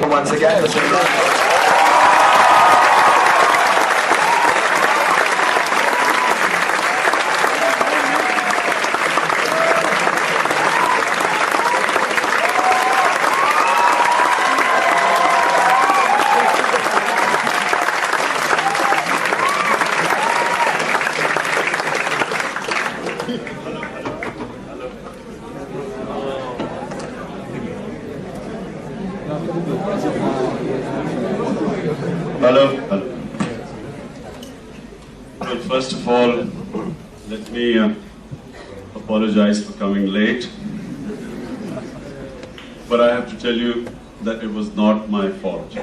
Once again, Mr. Imran. Hello. Well, first of all, let me apologize for coming late. But I have to tell you that it was not my fault.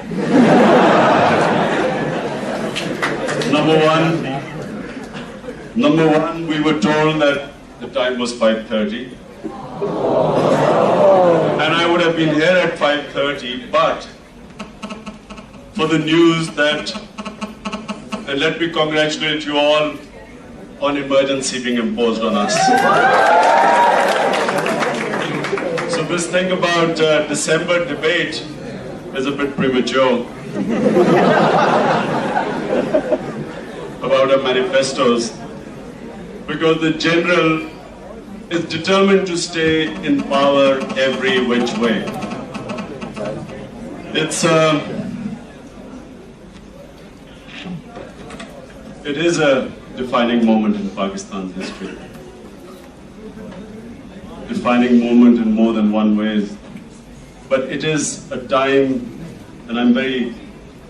Number one, we were told that the time was 5:30. And I would have been here at 5:30, but for the news that, and let me congratulate you all on emergency being imposed on us. So this thing about December debate is a bit premature. About our manifestos, because the general is determined to stay in power every which way. It is a defining moment in Pakistan's history. Defining moment in more than one way. But it is a time, and I'm very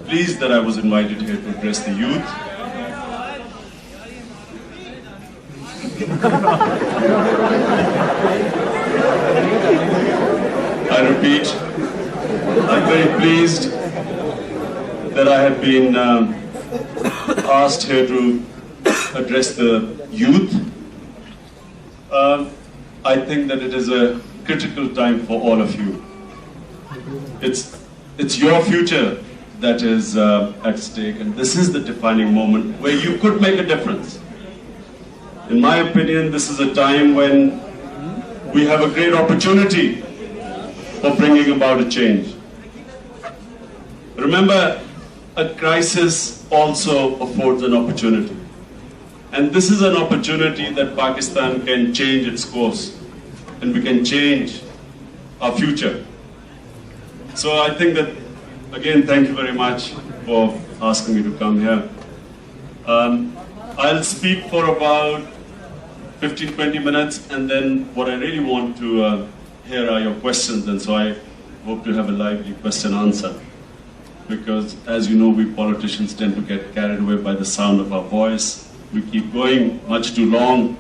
pleased that I was invited here to address the youth. I repeat, I'm very pleased that I have been asked here to address the youth. I think that it is a critical time for all of you. It's your future that is at stake, and this is the defining moment where you could make a difference. In my opinion, this is a time when we have a great opportunity for bringing about a change. Remember, a crisis also affords an opportunity. And this is an opportunity that Pakistan can change its course, and we can change our future. So I think that, again, thank you very much for asking me to come here. I'll speak for about 15-20 minutes, and then what I really want to hear are your questions, and so I hope to have a lively question answer. Because, as you know, we politicians tend to get carried away by the sound of our voice. We keep going much too long,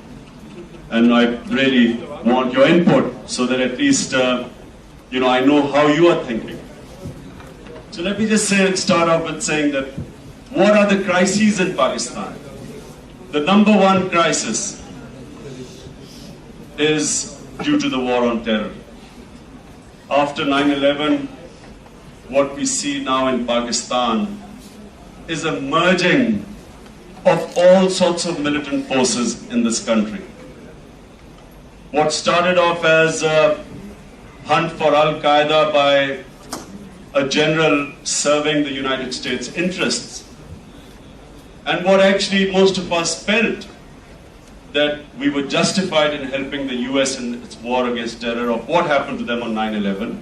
and I really want your input so that at least, I know how you are thinking. So let me just start off with saying that what are the crises in Pakistan? The number one crisis is due to the war on terror. After 9/11, what we see now in Pakistan is a merging of all sorts of militant forces in this country. What started off as a hunt for Al-Qaeda by a general serving the United States interests, and what actually most of us felt that we were justified in helping the US in its war against terror, of what happened to them on 9/11.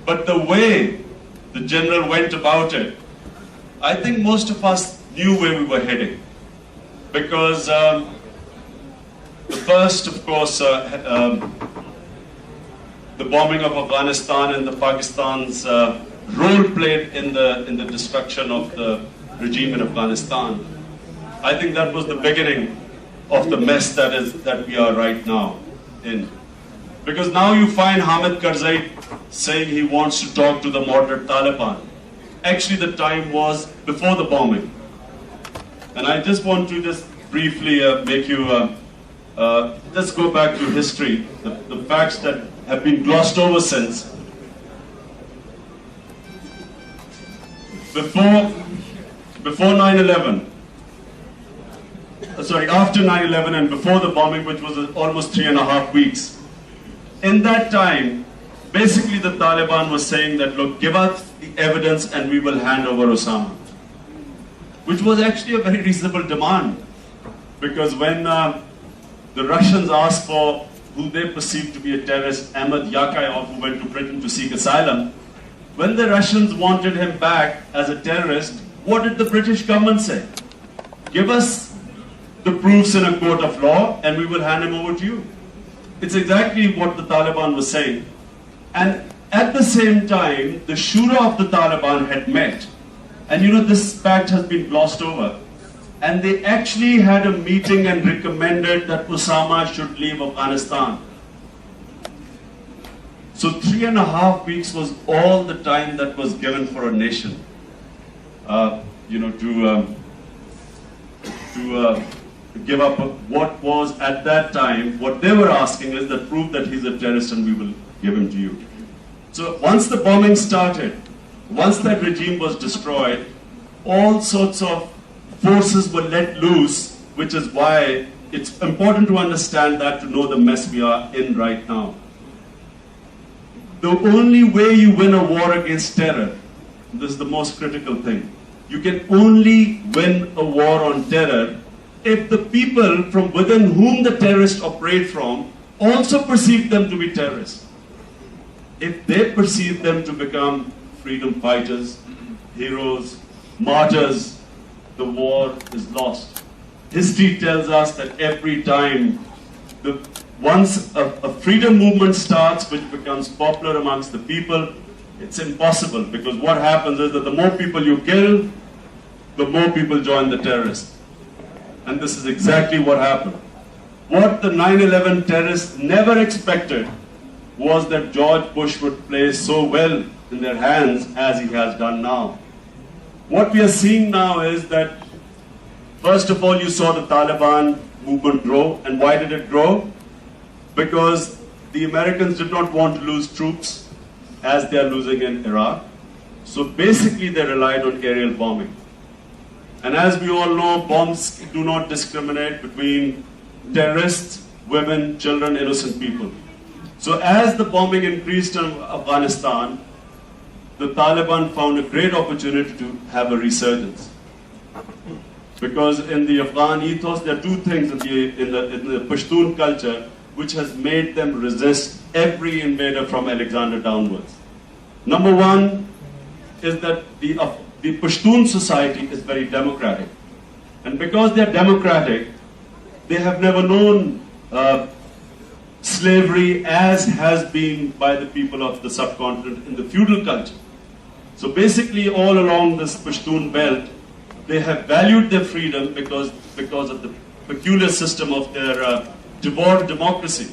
But the way the general went about it, I think most of us knew where we were heading. Because The first, of course, the bombing of Afghanistan and the Pakistan's role played in the destruction of the regime in Afghanistan. I think that was the beginning of the mess that we are right now in. Because now you find Hamid Karzai saying he wants to talk to the moderate Taliban. Actually, the time was before the bombing. And I just want to just briefly make you, let's go back to history, the facts that have been glossed over since. Before 9/11, after 9/11 and before the bombing, which was almost 3.5 weeks, in that time, basically the Taliban was saying that, look, give us the evidence and we will hand over Osama. Which was actually a very reasonable demand. Because when the Russians asked for who they perceived to be a terrorist, Ahmed Yakayov, who went to Britain to seek asylum, when the Russians wanted him back as a terrorist, what did the British government say? Give us the proofs in a court of law and we will hand him over to you. It's exactly what the Taliban was saying. And at the same time, the Shura of the Taliban had met. And you know, this fact has been glossed over. And they actually had a meeting and recommended that Osama should leave Afghanistan. So 3.5 weeks was all the time that was given for a nation, to give up what was at that time. What they were asking is that prove that he's a terrorist and we will give him to you. So once the bombing started, once that regime was destroyed, all sorts of forces were let loose, which is why it's important to understand that to know the mess we are in right now. The only way you win a war against terror, this is the most critical thing, you can only win a war on terror if the people from within whom the terrorists operate from also perceive them to be terrorists. If they perceive them to become freedom fighters, heroes, martyrs, the war is lost. History tells us that every time once a freedom movement starts, which becomes popular amongst the people, it's impossible, because what happens is that the more people you kill, the more people join the terrorists. And this is exactly what happened. What the 9/11 terrorists never expected was that George Bush would play so well in their hands as he has done now. What we are seeing now is that, first of all, you saw the Taliban movement grow. And why did it grow? Because the Americans did not want to lose troops as they are losing in Iraq. So basically they relied on aerial bombing. And as we all know, bombs do not discriminate between terrorists, women, children, innocent people. So as the bombing increased in Afghanistan, the Taliban found a great opportunity to have a resurgence. Because in the Afghan ethos, there are two things in the Pashtun culture which has made them resist every invader from Alexander downwards. Number one is that the Pashtun society is very democratic. And because they are democratic, they have never known slavery as has been by the people of the subcontinent in the feudal culture. So basically all along this Pashtun belt, they have valued their freedom because of the peculiar system of their devolved democracy,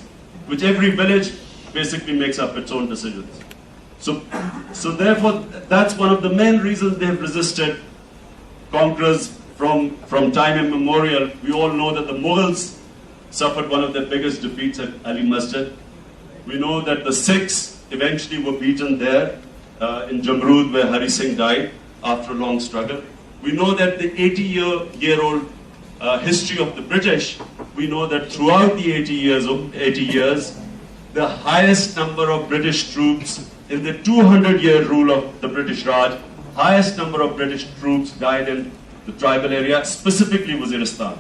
which every village basically makes up its own decisions. So therefore, that's one of the main reasons they have resisted conquerors from time immemorial. We all know that the Mughals suffered one of their biggest defeats at Ali Masjid. We know that the Sikhs eventually were beaten there in Jamrud, where Hari Singh died after a long struggle. We know that the 80-year-old history of the British, we know that throughout the 80 years, the highest number of British troops in the 200-year rule of the British Raj, highest number of British troops died in the tribal area, specifically Waziristan.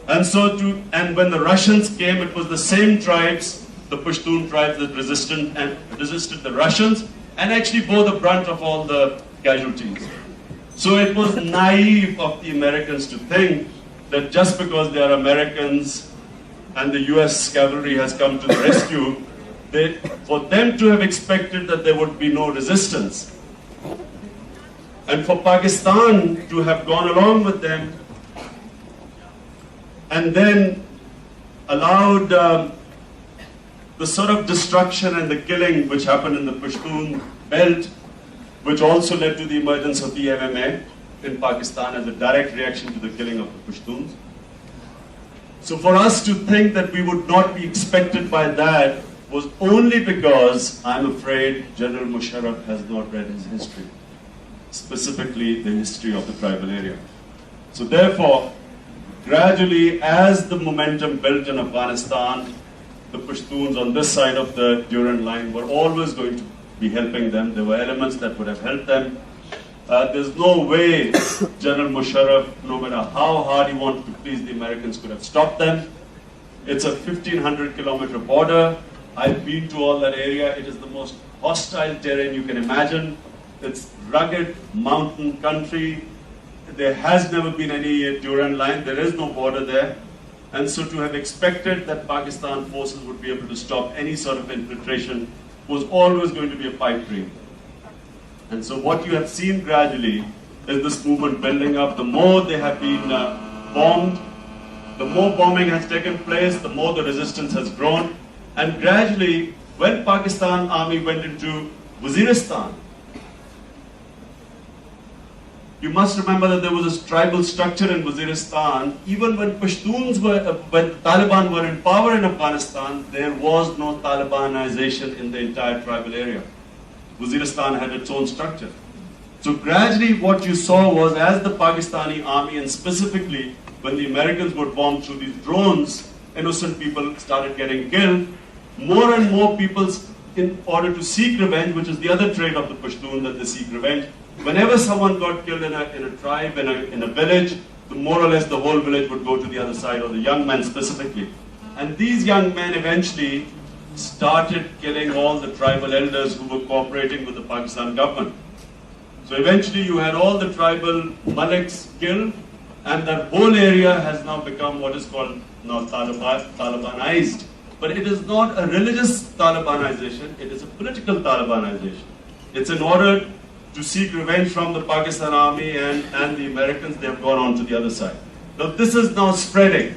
And when the Russians came, it was the same tribes, the Pashtun tribes, that resisted the Russians and actually bore the brunt of all the casualties. So it was naive of the Americans to think that just because they are Americans, and the US cavalry has come to the rescue, for them to have expected that there would be no resistance, and for Pakistan to have gone along with them and then allowed the sort of destruction and the killing which happened in the Pashtun belt, which also led to the emergence of the MMA in Pakistan as a direct reaction to the killing of the Pashtuns. So for us to think that we would not be expected by that was only because, I'm afraid, General Musharraf has not read his history, specifically the history of the tribal area. So therefore, gradually, as the momentum built in Afghanistan, the Pashtuns on this side of the Durand line were always going to be helping them. There were elements that would have helped them. There's no way General Musharraf, no matter how hard he wanted to please the Americans, could have stopped them. It's a 1,500-kilometer border. I've been to all that area. It is the most hostile terrain you can imagine. It's rugged mountain country. There has never been any Durand line. There is no border there. And so to have expected that Pakistan forces would be able to stop any sort of infiltration was always going to be a pipe dream. And so what you have seen gradually is this movement building up. The more they have been bombed, the more bombing has taken place, the more the resistance has grown. And gradually, when Pakistan army went into Waziristan, you must remember that there was a tribal structure in Waziristan. Even when when Taliban were in power in Afghanistan, there was no Talibanization in the entire tribal area. Waziristan had its own structure. So gradually what you saw was, as the Pakistani army, and specifically when the Americans were bombed through these drones, innocent people started getting killed. More and more people, in order to seek revenge, which is the other trait of the Pashtun, that they seek revenge. Whenever someone got killed in a tribe, in a village, more or less the whole village would go to the other side, or the young men specifically. And these young men eventually started killing all the tribal elders who were cooperating with the Pakistan government. So eventually you had all the tribal maliks killed, and that whole area has now become what is called now Talibanized. But it is not a religious Talibanization, it is a political Talibanization. It's in order to seek revenge from the Pakistan army and the Americans. They have gone on to the other side. Now this is now spreading.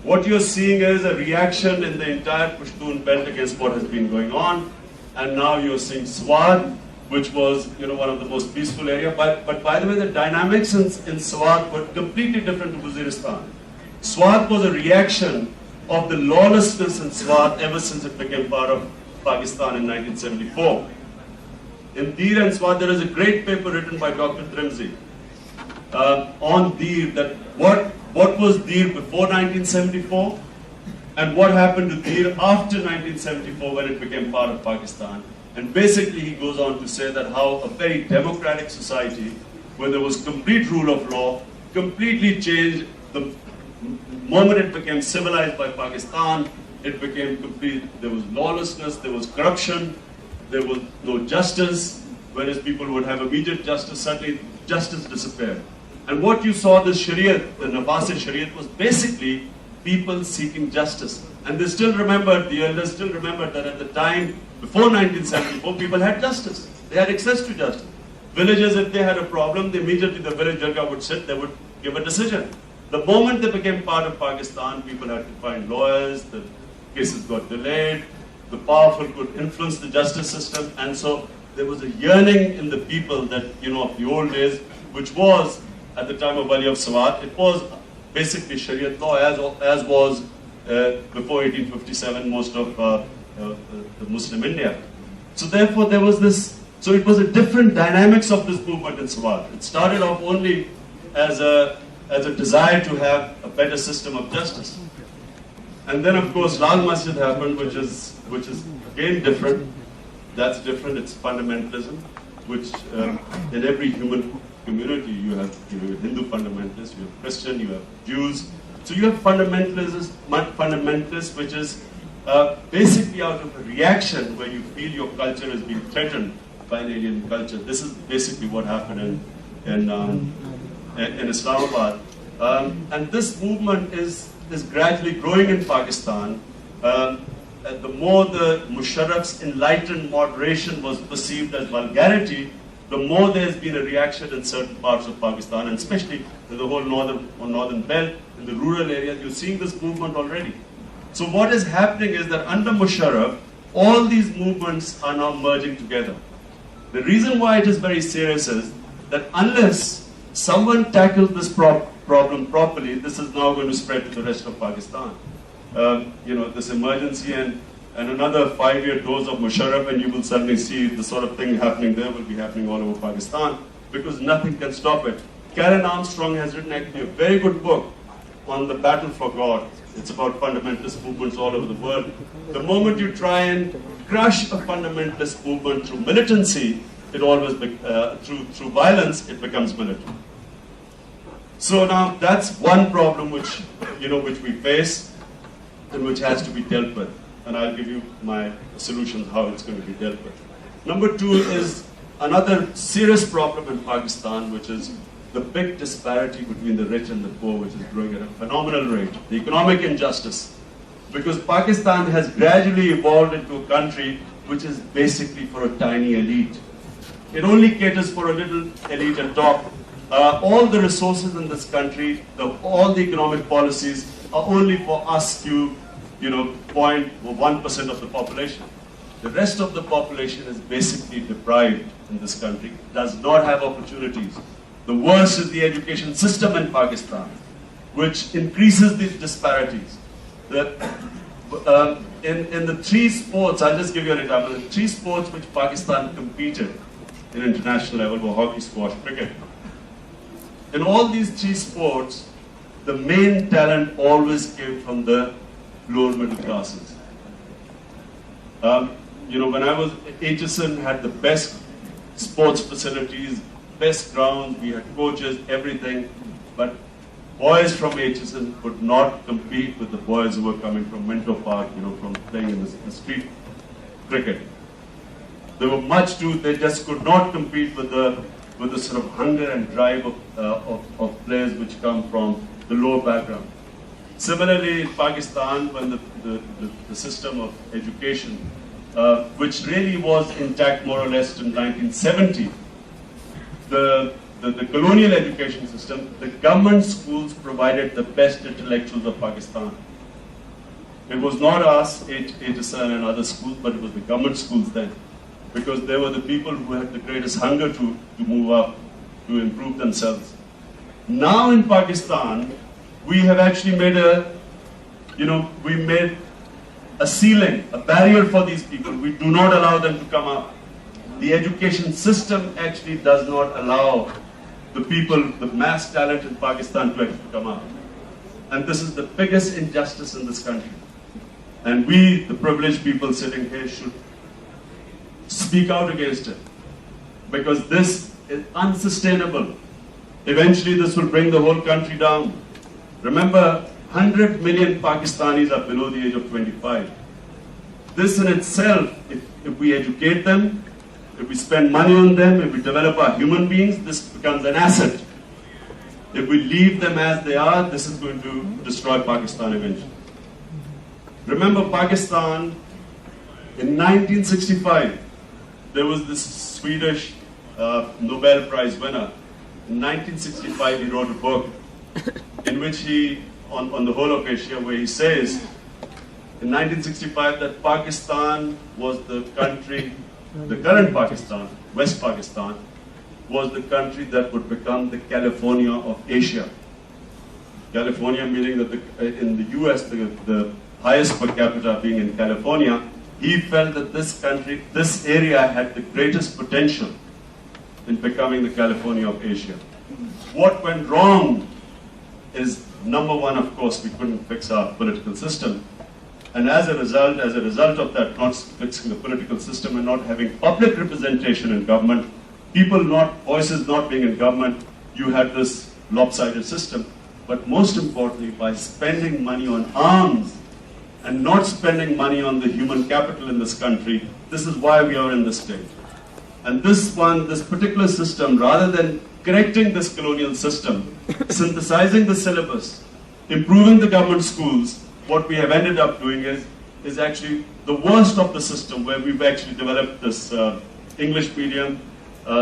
What you're seeing is a reaction in the entire Pashtun belt against what has been going on. And now you're seeing Swat, which was one of the most peaceful area. But by the way, the dynamics in Swat were completely different to Waziristan. Swat was a reaction of the lawlessness in Swat ever since it became part of Pakistan in 1974. In Dir and Swat, there is a great paper written by Dr. Trimzi on Dir, that what was Dir before 1974 and what happened to Dir after 1974 when it became part of Pakistan. And basically he goes on to say that how a very democratic society, where there was complete rule of law, completely changed the moment it became civilized by Pakistan. It became complete, there was lawlessness, there was corruption, there was no justice, whereas people would have immediate justice. Suddenly justice disappeared. And what you saw, this Shariat, the Nabasid Shariat, was basically people seeking justice. And they still remembered, the elders still remembered that at the time, before 1974, people had justice. They had access to justice. Villages, if they had a problem, immediately the village jargah would sit, they would give a decision. The moment they became part of Pakistan, people had to find lawyers, the cases got delayed, the powerful could influence the justice system, and so there was a yearning in the people that, of the old days, which was, at the time of Wali of Swat, it was basically Shariat law, as was before 1857 most of the Muslim India. So therefore there was this, so it was a different dynamics of this movement in Swat. It started off only as a desire to have a better system of justice. And then of course Lal Masjid happened, which is again different. That's different, it's fundamentalism, which in every human community you have Hindu fundamentalists, you have Christian, you have Jews. So you have fundamentalists, which is basically out of a reaction where you feel your culture is being threatened by an alien culture. This is basically what happened in Islamabad. And this movement is is gradually growing in Pakistan, the more the Musharraf's enlightened moderation was perceived as vulgarity, the more there's been a reaction in certain parts of Pakistan, and especially in the whole northern belt, in the rural areas. You're seeing this movement already. So what is happening is that under Musharraf, all these movements are now merging together. The reason why it is very serious is that unless someone tackles this problem properly, this is now going to spread to the rest of Pakistan. This emergency and another 5-year dose of Musharraf, and you will suddenly see the sort of thing happening there will be happening all over Pakistan, because nothing can stop it. Karen Armstrong has written actually a very good book on the battle for God. It's about fundamentalist movements all over the world. The moment you try and crush a fundamentalist movement through militancy, it always through violence, it becomes militant. So now that's one problem which we face and which has to be dealt with. And I'll give you my solutions how it's going to be dealt with. Number two is another serious problem in Pakistan, which is the big disparity between the rich and the poor, which is growing at a phenomenal rate. The economic injustice. Because Pakistan has gradually evolved into a country which is basically for a tiny elite. It only caters for a little elite at top. All the resources in this country, all the economic policies are only for us to 0.1% of the population. The rest of the population is basically deprived in this country, does not have opportunities. The worst is the education system in Pakistan, which increases these disparities. In the 3 sports, I'll just give you an example, the 3 sports which Pakistan competed in international level were hockey, squash, cricket. In all these 3 sports, the main talent always came from the lower middle classes. When I was at HSN, had the best sports facilities, best grounds, we had coaches, everything, but boys from HSN could not compete with the boys who were coming from Minto Park, from playing in the street cricket. They were they just could not compete with the sort of hunger and drive of players which come from the lower background. Similarly, in Pakistan, when the system of education, which really was intact more or less in 1970, the colonial education system, the government schools provided the best intellectuals of Pakistan. It was not us, HSN and other schools, but it was the government schools then, because they were the people who had the greatest hunger to move up, to improve themselves. Now in Pakistan, we have actually made a ceiling, a barrier for these people. We do not allow them to come up. The education system actually does not allow the people, the mass talent in Pakistan to actually come up. And this is the biggest injustice in this country. And we, the privileged people sitting here, should speak out against it. Because this is unsustainable. Eventually this will bring the whole country down. Remember, 100 million Pakistanis are below the age of 25. This in itself, if we educate them, if we spend money on them, if we develop our human beings, this becomes an asset. If we leave them as they are, this is going to destroy Pakistan eventually. Remember Pakistan, in 1965, there was this Swedish Nobel Prize winner. In 1965, he wrote a book in which he, on the whole of Asia, where he says, in 1965, that Pakistan was the country, the current Pakistan, West Pakistan, was the country that would become the California of Asia. California meaning that in the US, the highest per capita being in California, he felt that this country, this area had the greatest potential in becoming the California of Asia. What went wrong is, number one, of course, we couldn't fix our political system. And as a result of that, not fixing the political system and not having public representation in government, voices not being in government, you had this lopsided system. But most importantly, by spending money on arms and not spending money on the human capital in this country, this is why we are in this state. And this particular system, rather than correcting this colonial system, synthesizing the syllabus, improving the government schools, what we have ended up doing is actually the worst of the system, where we've actually developed this English medium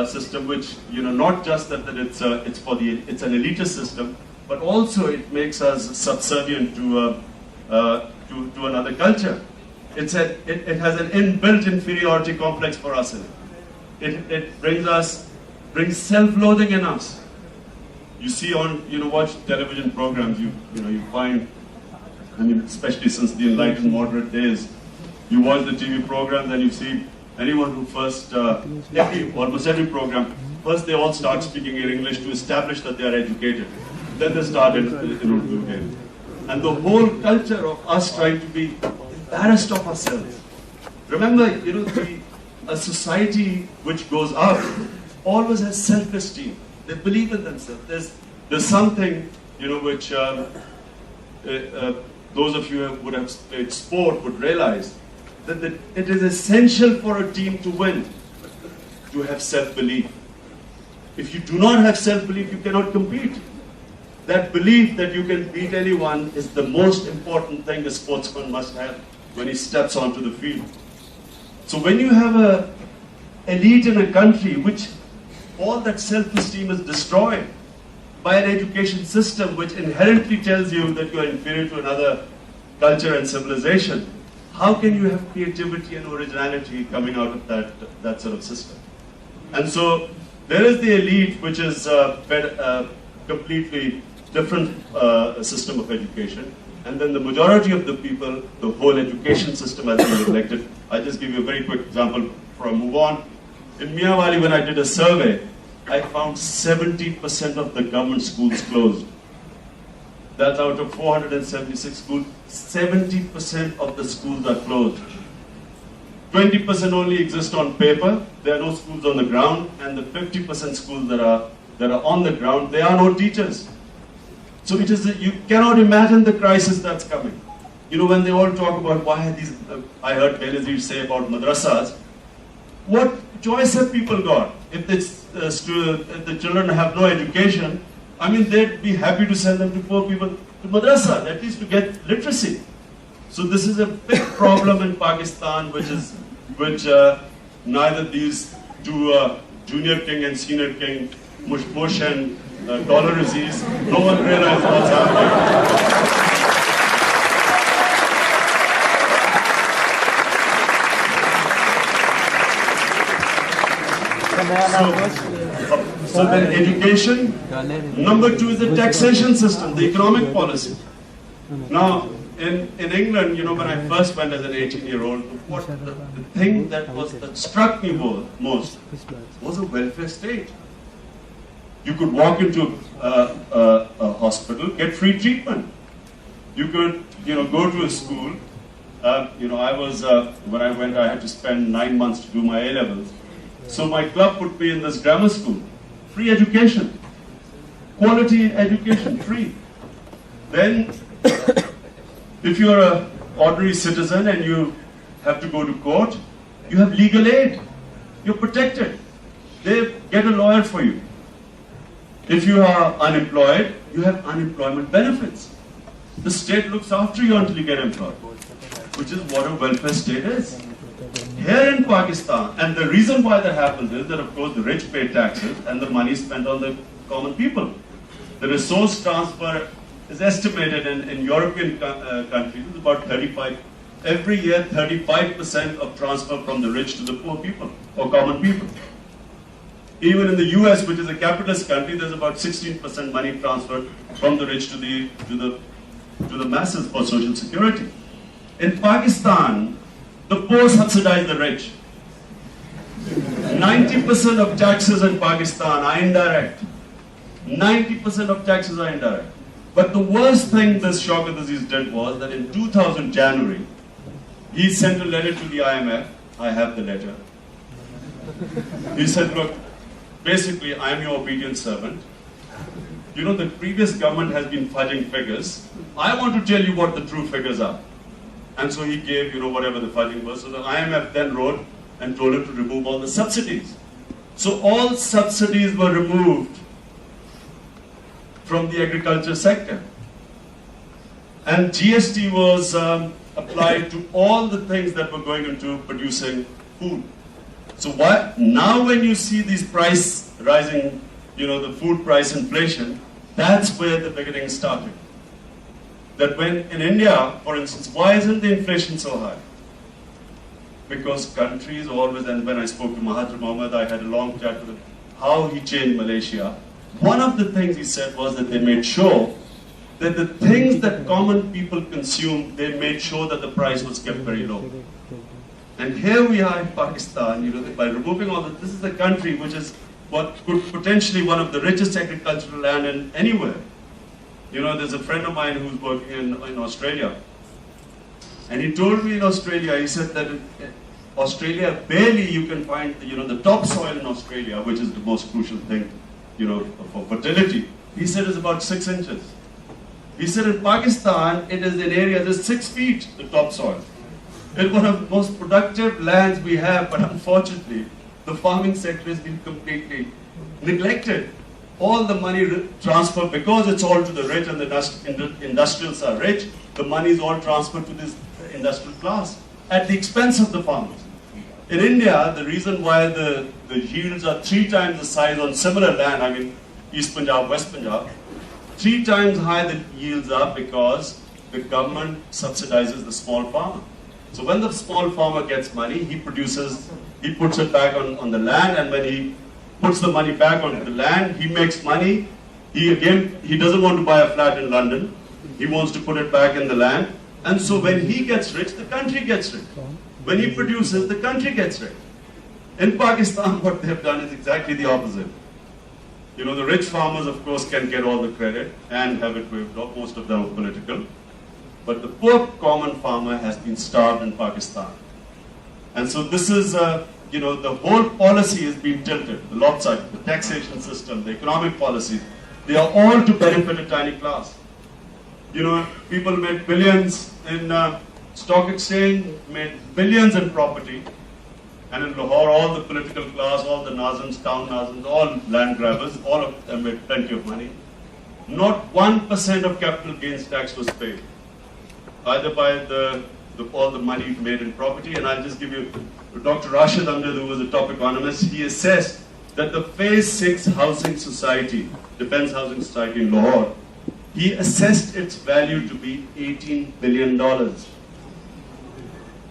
system, which, you know, not just that it's an elitist system, but also it makes us subservient to another culture. It has an inbuilt inferiority complex for us in it. It brings self-loathing in us. You see watch television programs, you find, I mean, especially since the enlightened moderate days, you watch the TV programs and you see anyone who first, almost every program, first they all start speaking in English to establish that they are educated. Then they start in Urdu again. And the whole culture of us trying to be embarrassed of ourselves. Remember, a society which goes up always has self-esteem. They believe in themselves. There's something, which those of you who would have played sport would realize, that it is essential for a team to win, to have self-belief. If you do not have self-belief, you cannot compete. That belief that you can beat anyone is the most important thing a sportsman must have when he steps onto the field. So when you have an elite in a country which all that self-esteem is destroyed by an education system which inherently tells you that you are inferior to another culture and civilization, how can you have creativity and originality coming out of that sort of system? And so there is the elite, which is a completely different system of education, and then the majority of the people, the whole education system has been neglected. I'll just give you a very quick example before I move on. In Miyawali, when I did a survey, I found 70% of the government schools closed. That's out of 476 schools, 70% of the schools are closed. 20% only exist on paper. There are no schools on the ground, and the 50% schools that are on the ground, there are no teachers. So you cannot imagine the crisis that's coming. When they all talk about why these, I heard Benazir say about madrasas, what choice have people got? If the children have no education, I mean, they'd be happy to send them to poor people to madrasa, at least to get literacy. So this is a big problem in Pakistan, which neither these two junior king and senior king, Bush and dollar Aziz, no one realizes what's happening. So then education. Number two is the taxation system, the economic policy. Now, in England, when I first went as an 18-year-old, the thing that struck me most was a welfare state. You could walk into a hospital, get free treatment. You could, go to a school. When I went, I had to spend 9 months to do my A-levels. So my club put me in this grammar school. Free education. Quality education, free. Then, if you're an ordinary citizen and you have to go to court, you have legal aid. You're protected. They get a lawyer for you. If you are unemployed, you have unemployment benefits. The state looks after you until you get employed, which is what a welfare state is. Here in Pakistan, and the reason why that happens is that, of course, the rich pay taxes and the money is spent on the common people. The resource transfer is estimated in European countries is about 35. Every year, 35% of transfer from the rich to the poor people or common people. Even in the US, which is a capitalist country, there's about 16% money transferred from the rich to the masses for social security. In Pakistan, the poor subsidize the rich. 90% of taxes in Pakistan are indirect. 90% of taxes are indirect. But the worst thing this Shaukat Aziz did was that in 2000 January, he sent a letter to the IMF. I have the letter. He said, look, basically, I am your obedient servant. The previous government has been fudging figures. I want to tell you what the true figures are. And so he gave, whatever the fudging was. So the IMF then wrote and told him to remove all the subsidies. So all subsidies were removed from the agriculture sector. And GST was applied to all the things that were going into producing food. So now when you see these price rising, the food price inflation, that's where the beginning started. That when in India, for instance, why isn't the inflation so high? Because countries always, and when I spoke to Mahathir Mohamad, I had a long chat with him, how he changed Malaysia. One of the things he said was that they made sure that the things that common people consume, they made sure that the price was kept very low. And here we are in Pakistan, by removing all this is a country which is what could potentially one of the richest agricultural land in anywhere. There's a friend of mine who's working in Australia. And he told me in Australia, he said that in Australia, barely you can find, the topsoil in Australia, which is the most crucial thing, for fertility. He said is about 6 inches. He said in Pakistan, it is in areas that's 6 feet, the topsoil. It's one of the most productive lands we have, but unfortunately, the farming sector has been completely neglected. All the money transferred, because it's all to the rich and the industrials are rich, the money is all transferred to this industrial class at the expense of the farmers. In India, the reason why the yields are 3 times the size on similar land, East Punjab, West Punjab, 3 times high the yields are because the government subsidizes the small farmer. So when the small farmer gets money, he puts it back on the land, and when he puts the money back onto the land, he makes money. He doesn't want to buy a flat in London. He wants to put it back in the land. And so when he gets rich, the country gets rich. When he produces, the country gets rich. In Pakistan, what they have done is exactly the opposite. The rich farmers, of course, can get all the credit and have it waived off. Most of them are political. But the poor common farmer has been starved in Pakistan. And so this is, the whole policy has been tilted, the lopsided, the taxation system, the economic policies. They are all to benefit a tiny class. People made billions in stock exchange, made billions in property. And in Lahore, all the political class, all the Nazans, town Nazans, all land grabbers, all of them made plenty of money. Not 1% of capital gains tax was paid, either by all the money made in property. And I'll just give you, Dr. Rashid Amjad, who was a top economist, he assessed that the Phase 6 housing society, Defense Housing Society in Lahore, he assessed its value to be $18 billion.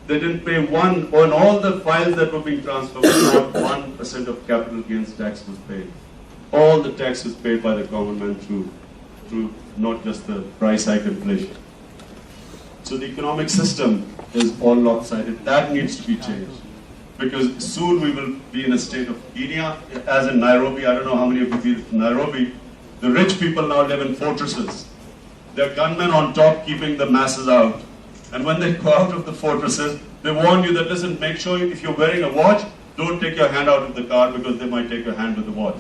They didn't pay on all the files that were being transferred, not 1% of capital gains tax was paid. All the tax was paid by the government through not just the price hike inflation. So the economic system is all lopsided. That needs to be changed. Because soon we will be in a state of Kenya, as in Nairobi. I don't know how many of you have been to Nairobi. The rich people now live in fortresses. There are gunmen on top keeping the masses out. And when they go out of the fortresses, they warn you that, listen, make sure if you're wearing a watch, don't take your hand out of the car because they might take your hand with the watch.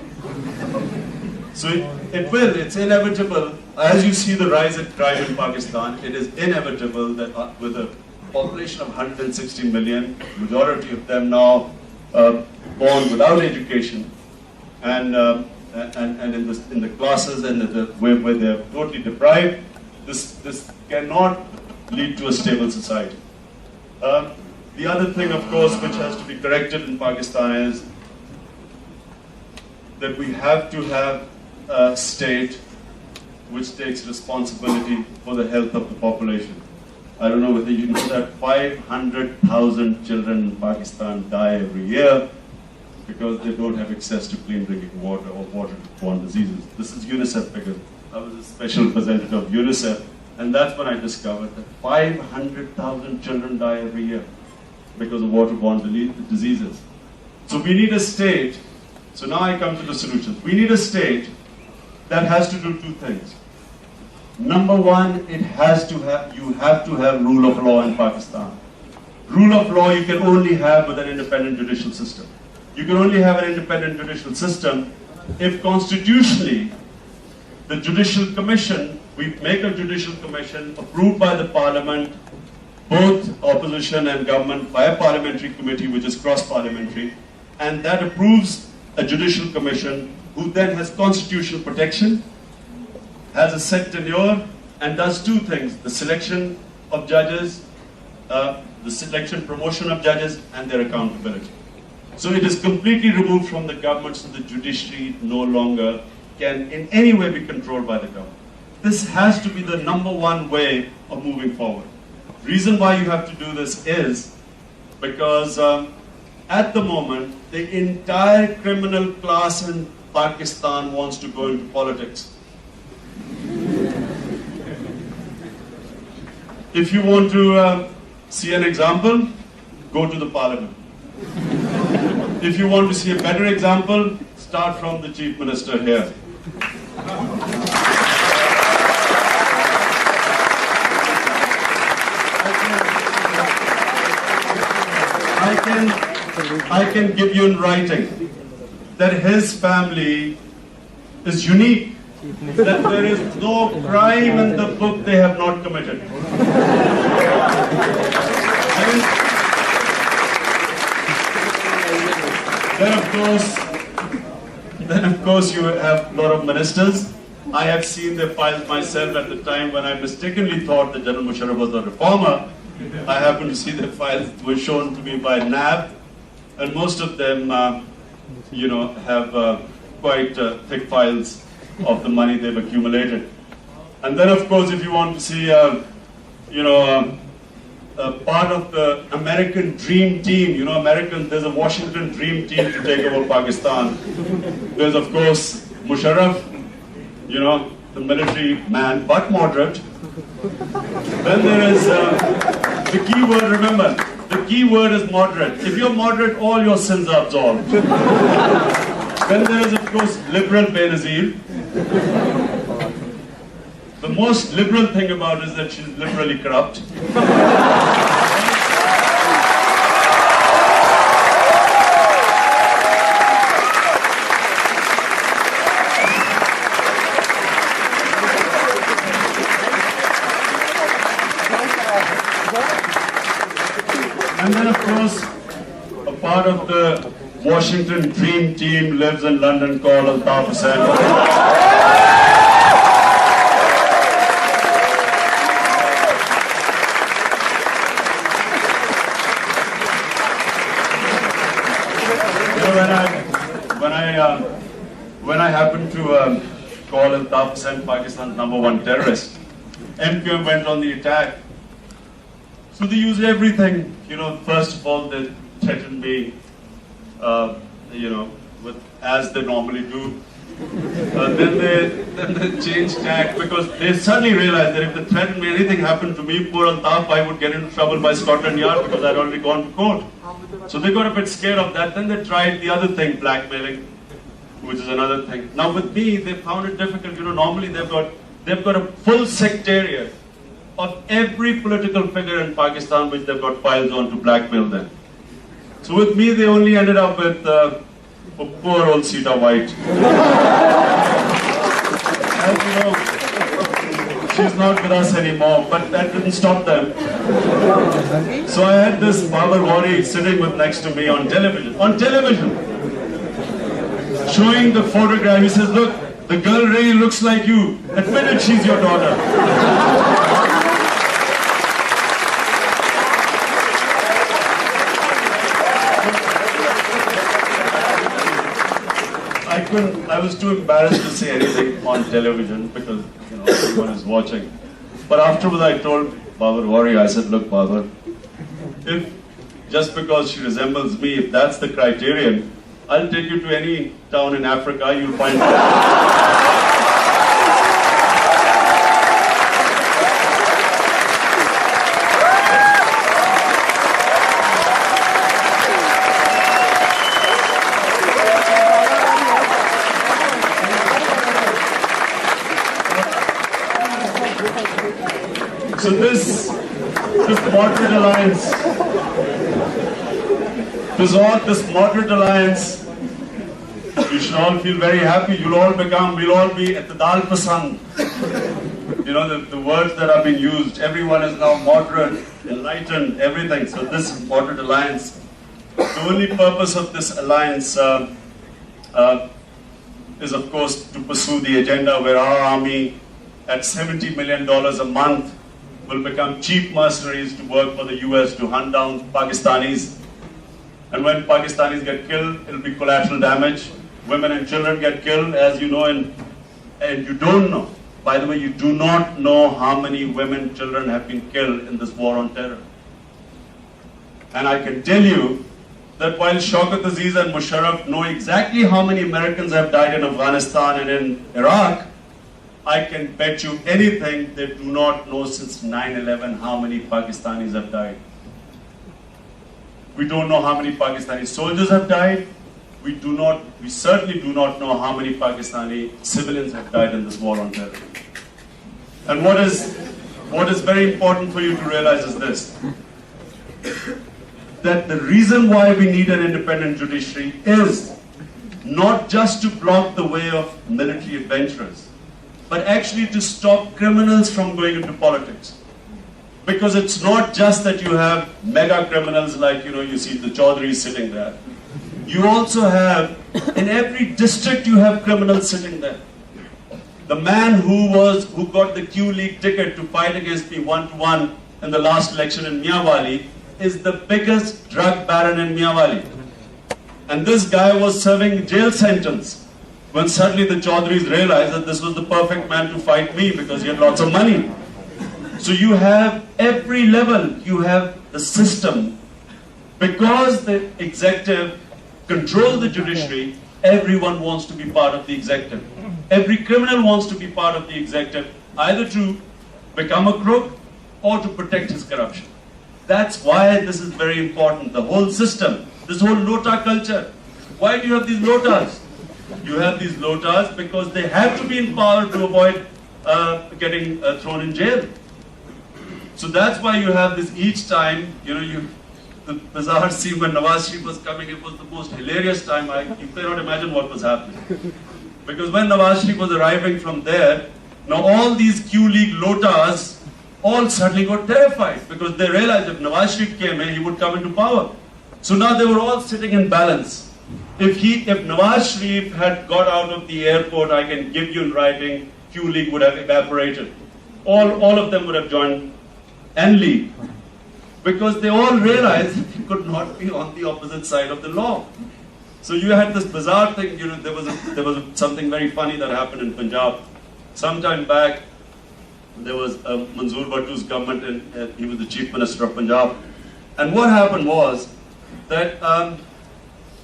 So it's inevitable. As you see the rise in crime in Pakistan, it is inevitable that with a population of 160 million, majority of them now born without education, and in the classes and where they are totally deprived, this cannot lead to a stable society. The other thing, of course, which has to be corrected in Pakistan is that we have to have a state which takes responsibility for the health of the population. I don't know whether you know that 500,000 children in Pakistan die every year because they don't have access to clean drinking water or water-borne diseases. This is UNICEF figure. I was a special representative of UNICEF, and that's when I discovered that 500,000 children die every year because of waterborne diseases. So we need a state. So now I come to the solutions. We need a state that has to do two things. Number one, you have to have rule of law in Pakistan. Rule of law you can only have with an independent judicial system. You can only have an independent judicial system if constitutionally the judicial commission, we make a judicial commission approved by the parliament, both opposition and government, by a parliamentary committee which is cross-parliamentary, and that approves a judicial commission who then has constitutional protection, has a set tenure, and does two things: the selection of judges, the selection promotion of judges, and their accountability. So it is completely removed from the government, so the judiciary no longer can in any way be controlled by the government. This has to be the number one way of moving forward. Reason why you have to do this is because at the moment, the entire criminal class in Pakistan wants to go into politics. If you want to see an example, go to the parliament. If you want to see a better example, start from the Chief Minister here. I can give you in writing that his family is unique, that there is no crime in the book they have not committed. Then of course you have a lot of ministers. I have seen their files myself at the time when I mistakenly thought that General Musharraf was a reformer. I happened to see their files were shown to me by NAB, and most of them, have quite thick files of the money they've accumulated. And then, of course, if you want to see, part of the American dream team, there's a Washington dream team to take over Pakistan. There's, of course, Musharraf, the military man, but moderate. Then there is the key word, remember, the key word is moderate. If you're moderate, all your sins are absolved. Then there is, of course, liberal Benazir. The most liberal thing about it is that she's liberally corrupt. And then, of course, a part of the Washington dream team lives in London called Altaf Hussain. When I happened to call Altaf Hussain Pakistan's #1 terrorist, MQM went on the attack. So they used everything. First of all, they threatened me, as they normally do. Then they changed tack because they suddenly realized that if they threatened me, anything happened to me, poor Altaf, I would get into trouble by Scotland Yard because I'd already gone to court. So they got a bit scared of that. Then they tried the other thing, blackmailing, which is another thing. Now with me, they found it difficult. Normally they've got a full secretariat of every political figure in Pakistan which they've got files on to blackmail them. So with me, they only ended up with poor old Sita White. As you know, she's not with us anymore, but that didn't stop them. So I had this Babar Wari sitting next to me on television, showing the photograph. He says, "Look, the girl really looks like you. Admit it, she's your daughter." I was too embarrassed to say anything on television because everyone is watching. But afterwards I told Babar Wari, I said, "Look, Babar, if just because she resembles me, if that's the criterion, I'll take you to any town in Africa, you'll find her." So this moderate alliance, this moderate alliance, you should all feel very happy. We'll all be I'tidal Pasand. The words that are being used, everyone is now moderate, enlightened, everything. So this moderate alliance, the only purpose of this alliance is of course to pursue the agenda where our army at $70 million a month will become cheap mercenaries to work for the US to hunt down Pakistanis. And when Pakistanis get killed, it'll be collateral damage. Women and children get killed, as you know, and you don't know. By the way, you do not know how many women and children have been killed in this war on terror. And I can tell you that while Shaukat Aziz and Musharraf know exactly how many Americans have died in Afghanistan and in Iraq, I can bet you anything they do not know since 9/11 how many Pakistanis have died. We don't know how many Pakistani soldiers have died. We certainly do not know how many Pakistani civilians have died in this war on terror. And what is very important for you to realize is this, that the reason why we need an independent judiciary is not just to block the way of military adventurers, but actually to stop criminals from going into politics. Because it's not just that you have mega criminals like, you see the Chaudhurys sitting there. You also have, in every district you have criminals sitting there. The man who got the Q League ticket to fight against me 1-to-1 in the last election in Miawali is the biggest drug baron in Miawali. And this guy was serving jail sentence when suddenly the Chaudhurys realized that this was the perfect man to fight me because he had lots of money. So you have every level, you have the system. Because the executive controls the judiciary, everyone wants to be part of the executive. Every criminal wants to be part of the executive, either to become a crook or to protect his corruption. That's why this is very important. The whole system, this whole lota culture. Why do you have these lotas? You have these lotas because they have to be in power to avoid getting thrown in jail. So that's why you have this each time, the bizarre scene when Nawaz Sharif was coming, it was the most hilarious time. You cannot imagine what was happening. Because when Nawaz Sharif was arriving from there, now all these Q League lotas all suddenly got terrified because they realized if Nawaz Sharif came in, he would come into power. So now they were all sitting in balance. If Nawaz Sharif had got out of the airport, I can give you in writing, Q League would have evaporated. All of them would have joined N League. Because they all realized that they could not be on the opposite side of the law. So you had this bizarre thing, there was something very funny that happened in Punjab. Sometime back, there was Manzoor Bhattu's government and he was the Chief Minister of Punjab. And what happened was that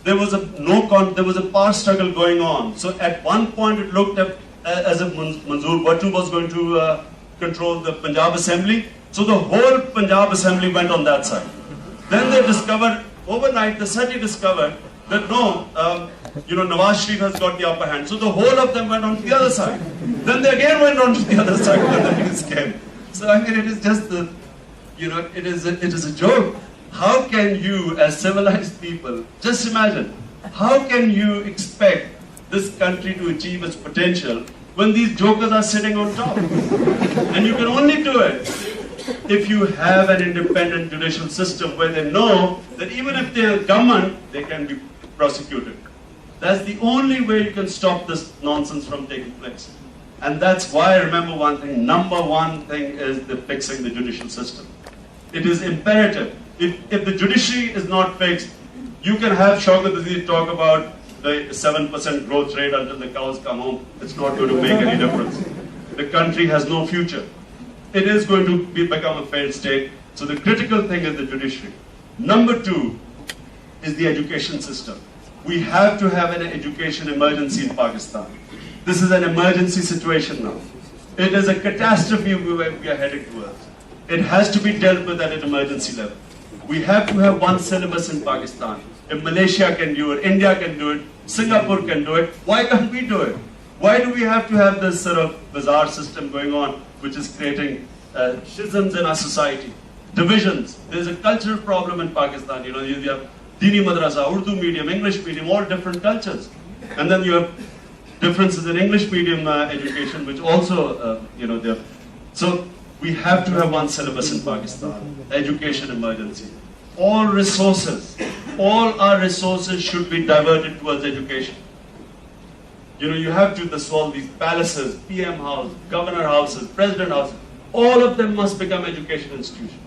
there was a power struggle going on. So at one point it looked as if Manzoor Bhattu was going to control the Punjab Assembly. So the whole Punjab Assembly went on that side. Then they discovered, overnight, the SETI discovered that no, Nawaz Sharif has got the upper hand. So the whole of them went on to the other side. Then they again went on to the other side when the news came. So I mean, it is just it is a joke. How can you, as civilized people, just imagine, how can you expect this country to achieve its potential when these jokers are sitting on top? And you can only do it if you have an independent judicial system where they know that even if they're government, they can be prosecuted. That's the only way you can stop this nonsense from taking place. And that's why, remember one thing, number one thing is the fixing the judicial system. It is imperative. If the judiciary is not fixed, you can have Shaukat Aziz talk about the 7% growth rate until the cows come home. It's not going to make any difference. The country has no future. It is going to become a failed state. So the critical thing is the judiciary. Number two is the education system. We have to have an education emergency in Pakistan. This is an emergency situation now. It is a catastrophe we are heading towards. It has to be dealt with at an emergency level. We have to have one syllabus in Pakistan. If Malaysia can do it, India can do it, Singapore can do it, why can't we do it? Why do we have to have this sort of bizarre system going on, which is creating schisms in our society, divisions? There's a cultural problem in Pakistan. You have Dini Madrasa, Urdu medium, English medium, all different cultures. And then you have differences in English medium education, which also, there. So we have to have one syllabus in Pakistan, education emergency. All our resources should be diverted towards education. You have to dissolve these palaces, PM house, governor houses, president houses. All of them must become education institutions.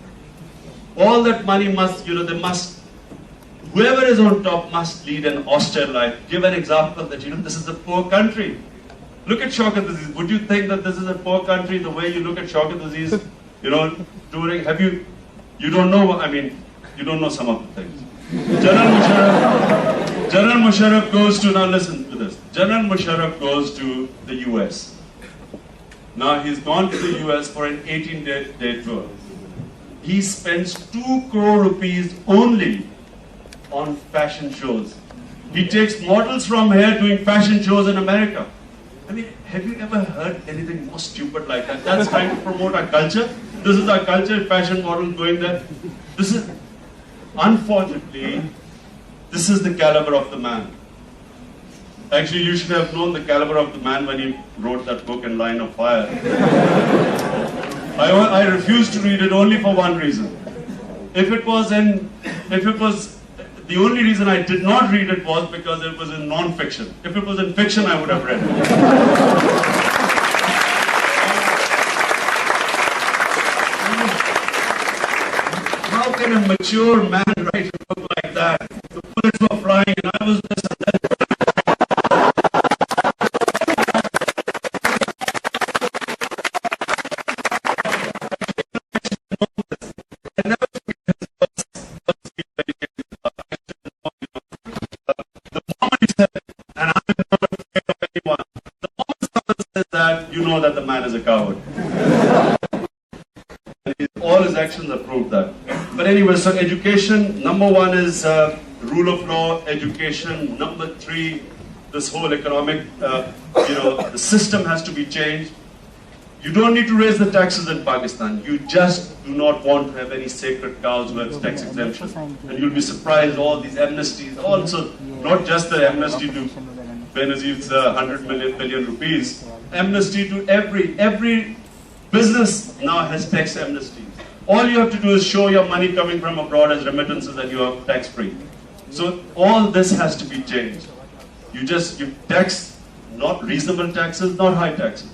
All that money must, whoever is on top must lead an austere life. Give an example that, this is a poor country. Look at Shaukat Aziz. Would you think that this is a poor country the way you look at Shaukat Aziz, touring? You don't know, you don't know some of the things. General Musharraf goes to, now listen to this. General Musharraf goes to the US. Now he's gone to the US for an 18-day tour. He spends 2 crore rupees only on fashion shows. He takes models from here doing fashion shows in America. Have you ever heard anything more stupid like that? That's trying to promote our culture. This is our culture, fashion models going there. This is, unfortunately, this is the caliber of the man. Actually, you should have known the caliber of the man when he wrote that book in Line of Fire. I refused to read it only for one reason. The only reason I did not read it was because it was in non-fiction. If it was in fiction, I would have read it. How can a mature man write a book like that? The bullets were flying and I was this and that. That the man is a coward. All his actions have proved that. But anyway, so education, number 1 is rule of law, education. Number 3, this whole economic, the system has to be changed. You don't need to raise the taxes in Pakistan. You just do not want to have any sacred cows where it's tax exemption. And you'll be surprised, all these amnesties, also not just the amnesty to Benazir's 100 billion rupees. Amnesty to every business now has tax amnesty. All you have to do is show your money coming from abroad as remittances and you are tax free. So all this has to be changed. You tax, not reasonable taxes, not high taxes,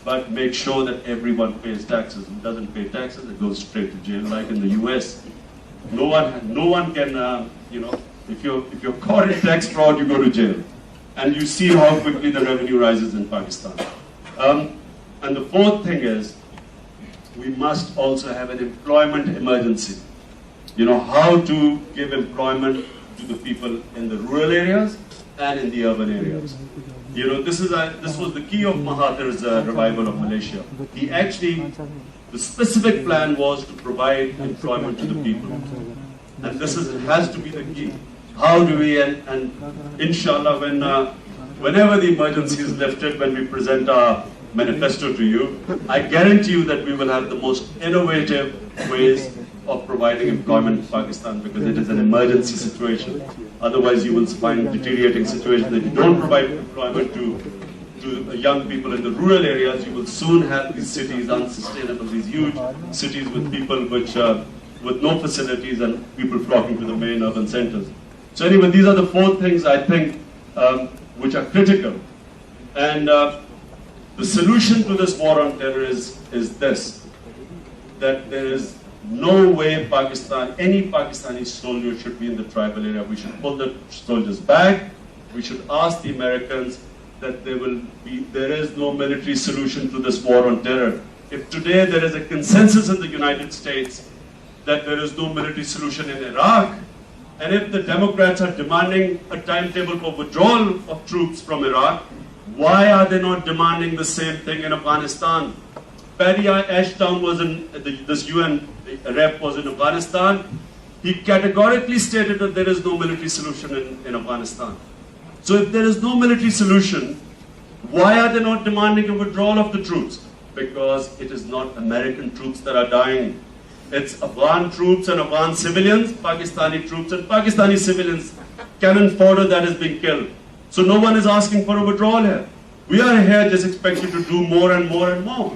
but make sure that everyone pays taxes. Who doesn't pay taxes, it goes straight to jail, like in the US. No one can, if you're caught in tax fraud, you go to jail. And you see how quickly the revenue rises in Pakistan. And the 4th thing is, we must also have an employment emergency. How to give employment to the people in the rural areas and in the urban areas. This was the key of Mahathir's revival of Malaysia. The specific plan was to provide employment to the people. And this has to be the key. How do we, and inshallah, whenever the emergency is lifted, when we present our manifesto to you, I guarantee you that we will have the most innovative ways of providing employment in Pakistan, because it is an emergency situation. Otherwise, you will find deteriorating situations that you don't provide employment to young people in the rural areas. You will soon have these cities unsustainable, these huge cities with people with no facilities and people flocking to the main urban centers. So anyway, these are the 4 things I think which are critical. And the solution to this war on terror is this, that there is no way any Pakistani soldier should be in the tribal area. We should pull the soldiers back. We should ask the Americans that there is no military solution to this war on terror. If today there is a consensus in the United States that there is no military solution in Iraq, and if the Democrats are demanding a timetable for withdrawal of troops from Iraq, why are they not demanding the same thing in Afghanistan? Paddy Ashdown was this UN rep was in Afghanistan. He categorically stated that there is no military solution in Afghanistan. So if there is no military solution, why are they not demanding a withdrawal of the troops? Because it is not American troops that are dying. It's Afghan troops and Afghan civilians, Pakistani troops and Pakistani civilians, cannon fodder that is being killed. So no one is asking for a withdrawal here. We are here just expected to do more and more and more.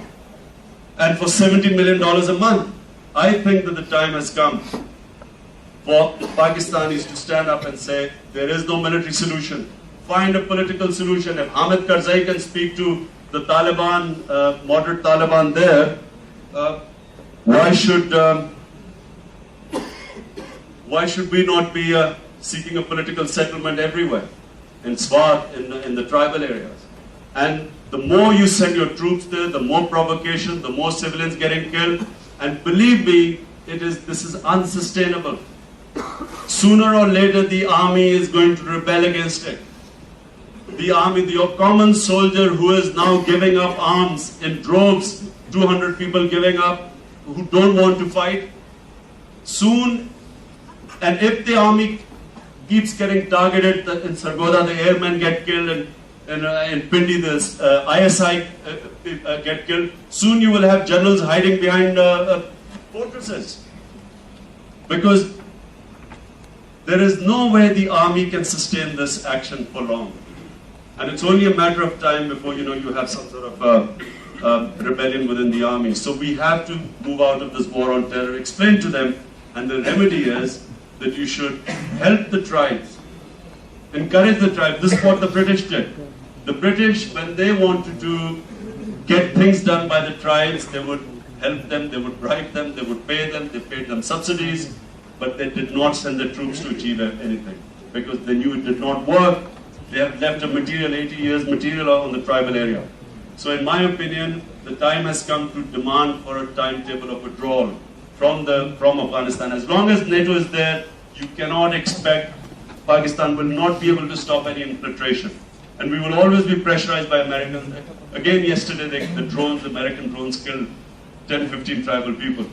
And for $70 million a month, I think that the time has come for Pakistanis to stand up and say, there is no military solution. find a political solution. If Hamid Karzai can speak to the Taliban, moderate Taliban there, why should we not be seeking a political settlement everywhere, in Swat, in the tribal areas? And the more you send your troops there, the more provocation, the more civilians getting killed. And believe me, this is unsustainable. Sooner or later, the army is going to rebel against it. The army, the common soldier who is now giving up arms in droves, 200 people giving up, who don't want to fight, soon, and if the army keeps getting targeted, in Sargodha the airmen get killed, and in Pindi the ISI get killed, soon you will have generals hiding behind fortresses. Because there is no way the army can sustain this action for long. And it's only a matter of time before you have some sort of rebellion within the army. So we have to move out of this war on terror, explain to them, and the remedy is that you should help the tribes, encourage the tribes. This is what the British did. The British, when they wanted to get things done by the tribes, they would help them, they would bribe them, they would pay them, they paid them subsidies, but they did not send the troops to achieve anything because they knew it did not work. They have left a material, 80 years material on the tribal area. So in my opinion, the time has come to demand for a timetable of withdrawal from Afghanistan. As long as NATO is there, you cannot expect Pakistan will not be able to stop any infiltration. And we will always be pressurized by Americans. Again, yesterday, the American drones killed 10, 15 tribal people.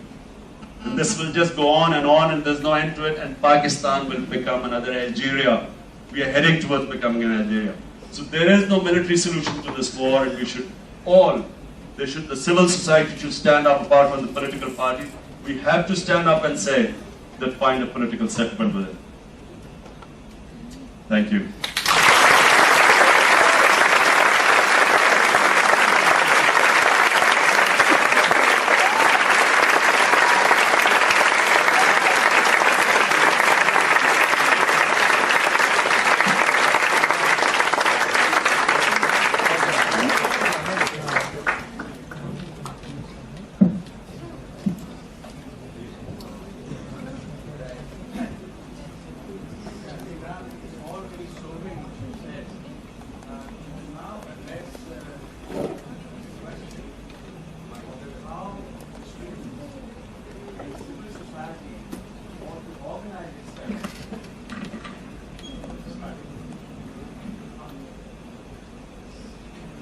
And this will just go on, and there's no end to it, and Pakistan will become another Algeria. We are heading towards becoming an Algeria. So there is no military solution to this war, and the civil society should stand up apart from the political parties. We have to stand up and say that find a political settlement with it. Thank you.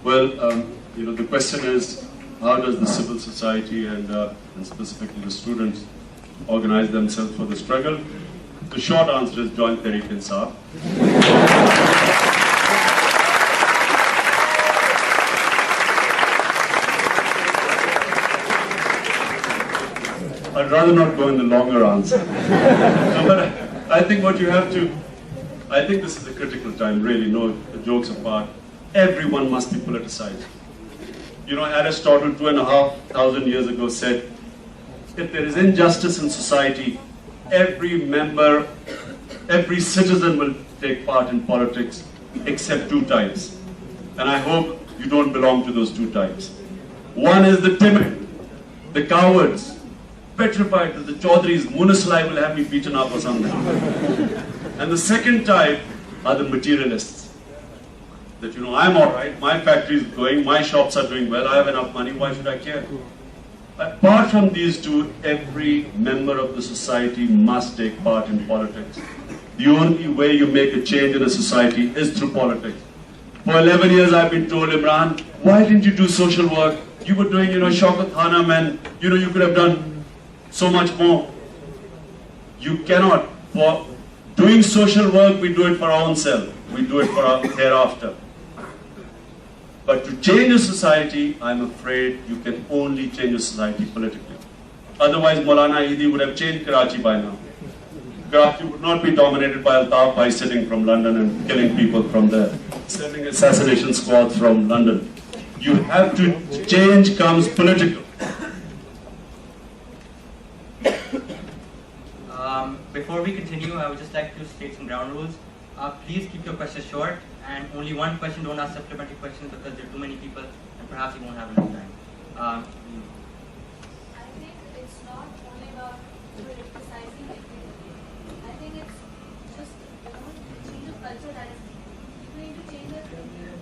Well, the question is, how does the civil society and specifically the students organize themselves for the struggle? The short answer is join Tehreek Insaf. I'd rather not go in the longer answer. No, but I think I think this is a critical time, really, no jokes apart. Everyone must be politicized. Aristotle 2,500 years ago said, if there is injustice in society, every member, every citizen will take part in politics except two types. And I hope you don't belong to those two types. One is the timid, the cowards, petrified that the Chaudhry's Munislife will have me beaten up or something. And the second type are the materialists. That, I'm all right, my factory is going, my shops are doing well, I have enough money, why should I care? Apart from these two, every member of the society must take part in politics. The only way you make a change in a society is through politics. For 11 years I've been told, Imran, why didn't you do social work? You were doing, Shaukat Khanam, and, you could have done so much more. You cannot. For doing social work, we do it for our own self. We do it for our hereafter. But to change a society, I'm afraid you can only change a society politically. Otherwise, Maulana Eidi would have changed Karachi by now. Karachi would not be dominated by Altaf Bhai sitting from London and killing people from there, sending assassination squads from London. You have to, change comes political. Before we continue, I would just like to state some ground rules. Please keep your questions short and only one question, don't ask supplementary questions because there are too many people and perhaps you won't have enough time. I think it's not only about criticizing activity. I think it's just, change of culture that is needed. People need to change their thinking,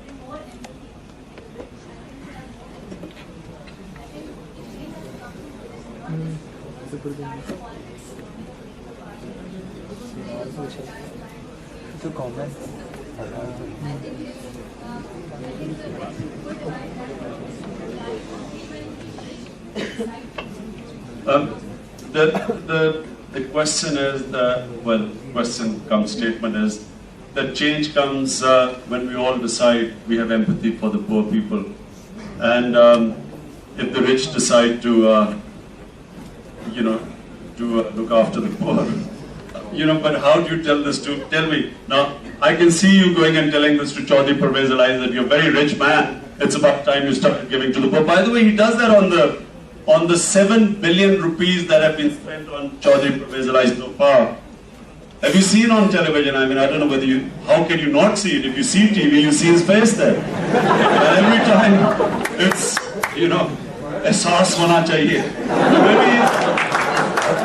bring more empathy. I think we have more empathy. I think if change has to come from this, not just starting politics, political party. To comment. I think it's, I think the best good advice that The question is, statement is that change comes when we all decide we have empathy for the poor people, and if the rich decide to look after the poor, but how do you tell this to? Tell me now. I can see you going and telling this to Chaudhry Pervez Ali that you're a very rich man. It's about time you started giving to the poor. By the way, he does that on the 7 billion rupees that have been spent on Chaudhry Pervez Ali so far. Have you seen on television? I mean, I don't know whether you. How can you not see it? If you see TV, you see his face there. And every time, it's ehsaas hona chahiye.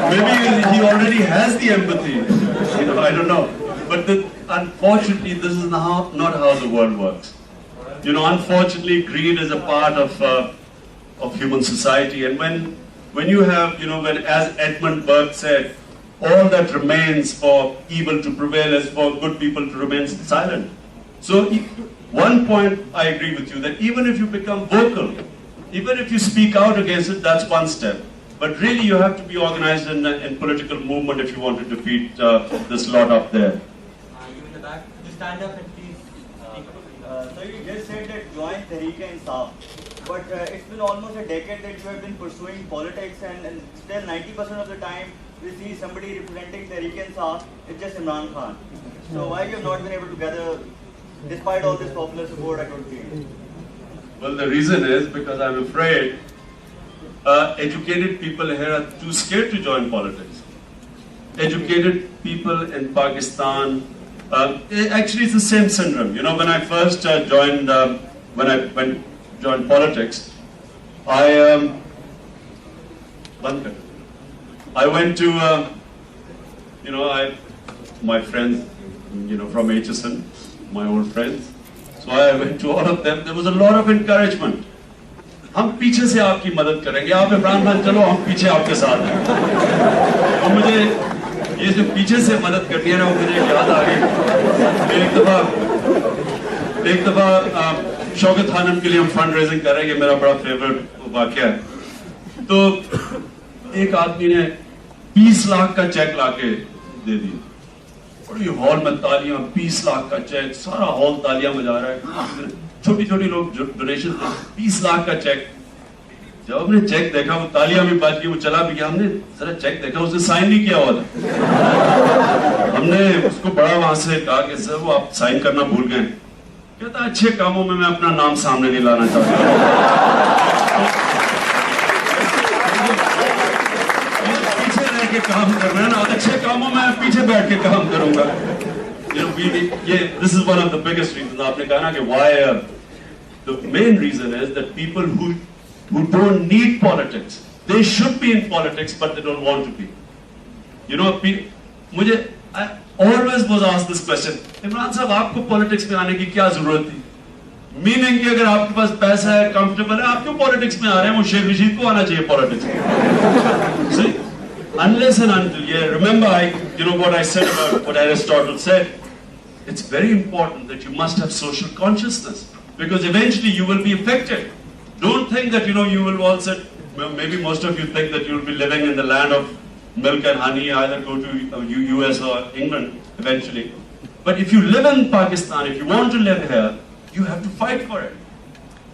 Maybe he already has the empathy. I don't know. But unfortunately, this is not how the world works. Unfortunately, greed is a part of human society. And when you have, when, as Edmund Burke said, all that remains for evil to prevail is for good people to remain silent. So one point I agree with you, that even if you become vocal, even if you speak out against it, that's one step. But really you have to be organized in political movement if you want to defeat this lot up there. You in the back, just stand up and please speak. So you just said that join Tehreek-e-Insaf, but it's been almost a decade that you have been pursuing politics, and still 90% of the time we see somebody representing Tehreek-e-Insaf, it's just Imran Khan. So why you have not been able to gather, despite all this popular support, I could feel? Well, the reason is because I'm afraid educated people here are too scared to join politics. Educated people in Pakistan, actually it's the same syndrome. When I first joined politics, I went to, my friends, from HSN, my old friends. So I went to all of them. There was a lot of encouragement. हम पीछे से आपकी मदद करेंगे, आप इमरान खान चलो, हम पीछे आपके साथ हैं। और मुझे ये जो पीछे से मदद करनी है ना, वो मुझे याद आ गई। एक दफा शौकत खानम के लिए हम फंड रेजिंग कर रहे हैं, ये मेरा बड़ा फेवरेट वाकया है। तो एक आदमी ने 20 लाख का चेक लाके दे दिया, और ये हॉल में तालियां, 20 लाख का चेक, सारा हॉल तालियां बजा रहा है, छोटी छोटी लोग डोनेशन, 20 लाख का चेक। जब हमने चेक देखा, वो तालियां भी बज गई, वो चला भी गया, हमने जरा चेक देखा, उसने साइन नहीं किया हुआ था। हमने उसको बड़ा वहां से कहा कि सर वो आप साइन करना भूल गए। कहता अच्छे कामों में मैं अपना नाम सामने नहीं लाना चाहता। पीछे रह के काम करना है ना, अच्छे कामों में पीछे बैठ के काम करूंगा। This is one of the biggest reasons. आपने कहा ना कि why the main reason is that people who don't need politics, they should be in politics but they don't want to be. I always was asked this question, Imran साहब आपको politics में आने की क्या जरूरत थी? मीनिंग कि अगर आपके पास पैसा है, कंफर्टेबल है, आप क्यों पॉलिटिक्स में आ रहे हैं? वो शेख रशीद को आना चाहिए पॉलिटिक्स में। See, unless and until, remember what I said about what Aristotle said. It's very important that you must have social consciousness, because eventually you will be affected. Don't think that you will all sit, maybe most of you think that you will be living in the land of milk and honey, either go to US or England eventually. But if you live in Pakistan, if you want to live here, you have to fight for it.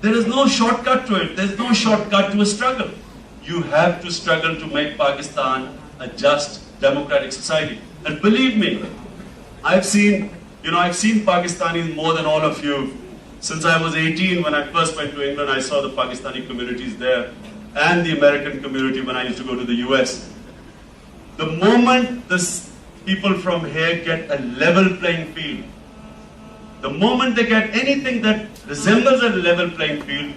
There is no shortcut to it. There's no shortcut to a struggle. You have to struggle to make Pakistan a just, democratic society. And believe me, I've seen Pakistanis more than all of you. Since I was 18, when I first went to England, I saw the Pakistani communities there and the American community when I used to go to the US. The moment the people from here get a level playing field, The moment they get anything that resembles a level playing field,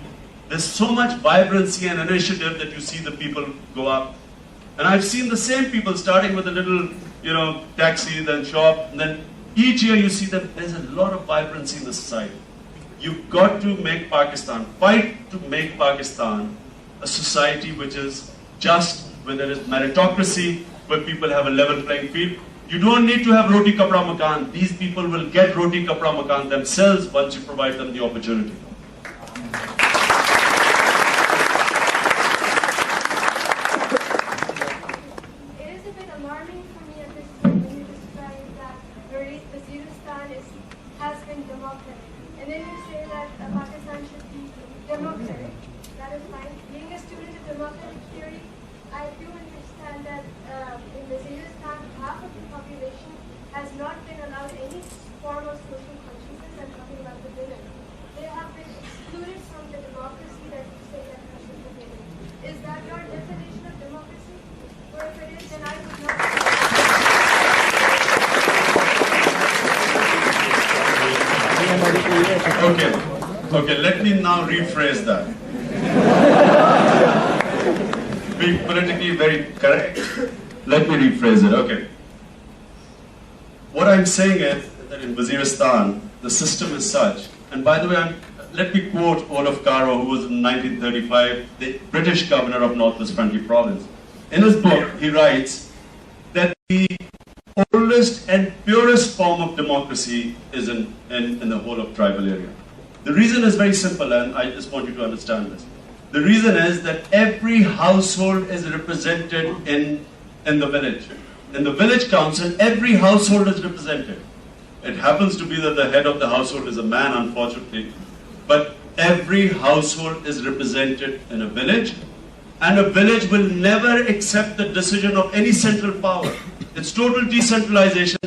there's so much vibrancy and initiative that you see the people go up. And I've seen the same people starting with a little, taxi, then shop, and then each year you see that there's a lot of vibrancy in the society. You've got to make Pakistan, fight to make Pakistan a society which is just, where there is meritocracy, where people have a level playing field. You don't need to have roti kapda makan. These people will get roti kapda makan themselves once you provide them the opportunity. It is a bit alarming for me at this point when you describe that Waziristan has been democratic. And then you say that Pakistan should be democratic. That is fine. Being a student of democratic theory, I do understand that in Waziristan, half of the population has not been allowed any form of social consciousness. I'm talking about the women. They have been excluded from the democracy that you say that has been forbidden. Is that your definition of democracy? Or if it is, then I would not. Okay, let me now rephrase that. Be politically very correct. Let me rephrase it, okay. What I'm saying is that in Waziristan, the system is such, and by the way, let me quote Olaf Caro, who was in 1935, the British governor of Northwest Frontier Province. In his book, he writes that the oldest and purest form of democracy is in the whole of tribal area. The reason is very simple, and I just want you to understand this. The reason is that every household is represented in the village. In the village council, every household is represented. It happens to be that the head of the household is a man, unfortunately, but every household is represented in a village, and a village will never accept the decision of any central power. It's total decentralization,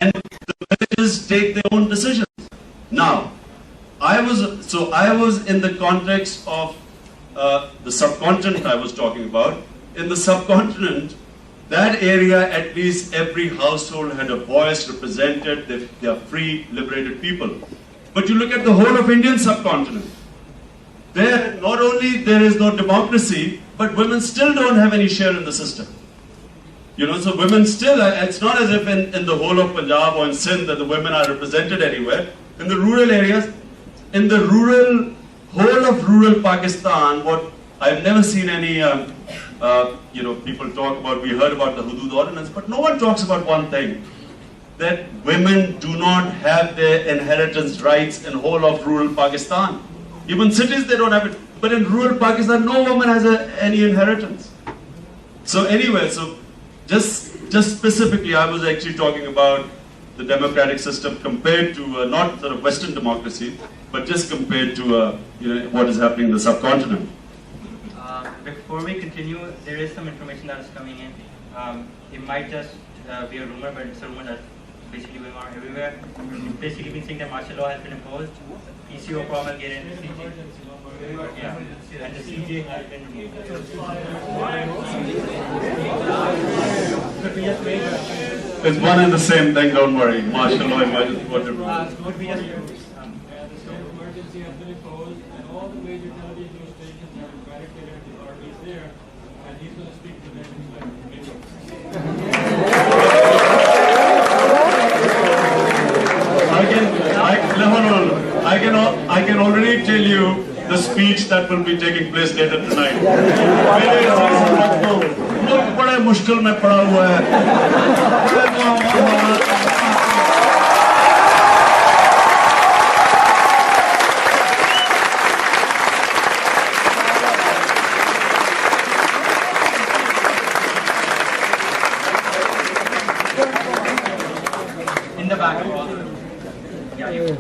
and the villages take their own decisions. Now, I was in the context of the subcontinent I was talking about. In the subcontinent, that area, at least every household had a voice represented. They are free, liberated people. But you look at the whole of Indian subcontinent. There, not only there is no democracy, but women still don't have any share in the system. So women still, it's not as if in the whole of Punjab or in Sindh that the women are represented anywhere. In the rural areas, in the whole of rural Pakistan, what I've never seen any, people talk about, we heard about the Hudud ordinance, but no one talks about one thing, that women do not have their inheritance rights in whole of rural Pakistan. Even cities, they don't have it. But in rural Pakistan, no woman has any inheritance. So anyway, just specifically, I was actually talking about the democratic system compared to not sort of Western democracy, but just compared to what is happening in the subcontinent. Before we continue, there is some information that is coming in. It might just be a rumor, but it's a rumor that's basically going on everywhere. It's basically been saying that martial law has been imposed. PCO problem get in the CJ. Yeah. And the CJ has been. It's one and the same thing, don't worry. Martial law, emergency, whatever. Would we just. Emergency has been imposed, and all the major television news stations have barricaded the armies there, and he's going to speak to them I can already tell you the speech that will be taking place later tonight. बड़े मुश्किल में पड़ा हुआ है. In the back. Yeah.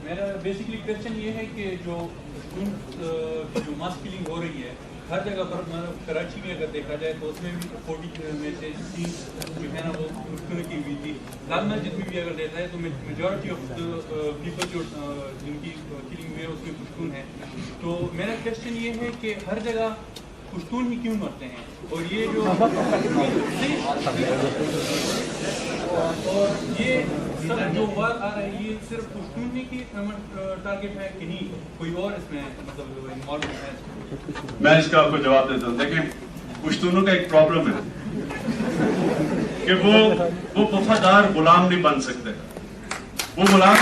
मेरा basically question ये है कि जो मास किलिंग हो रही है हर जगह पर, मतलब कराची में अगर देखा जाए तो उसमें भी 40 में से 30 जो है ना वो मुश्किल की हुई थी. लाल मस्जिद में भी अगर देखा है तो मेजॉरिटी ऑफ द पीपल जो जिनकी किलिंग हुई है उसमें पुष्टून है. तो मेरा क्वेश्चन ये है कि हर जगह پشتون ہی کیوں مرتے ہیں؟ اور یہ جو اور یہ سب جو وار آ رہا ہے یہ صرف پشتون ہی کی ٹارگیٹ ہے کہ نہیں کوئی اور اس میں مطلب انوالو ہے؟ میں اس کا آپ کو جواب دیتا ہوں. دیکھیں پشتونوں کا ایک پرابلم ہے کہ وہ وفادار غلام نہیں بن سکتے. وہ غلام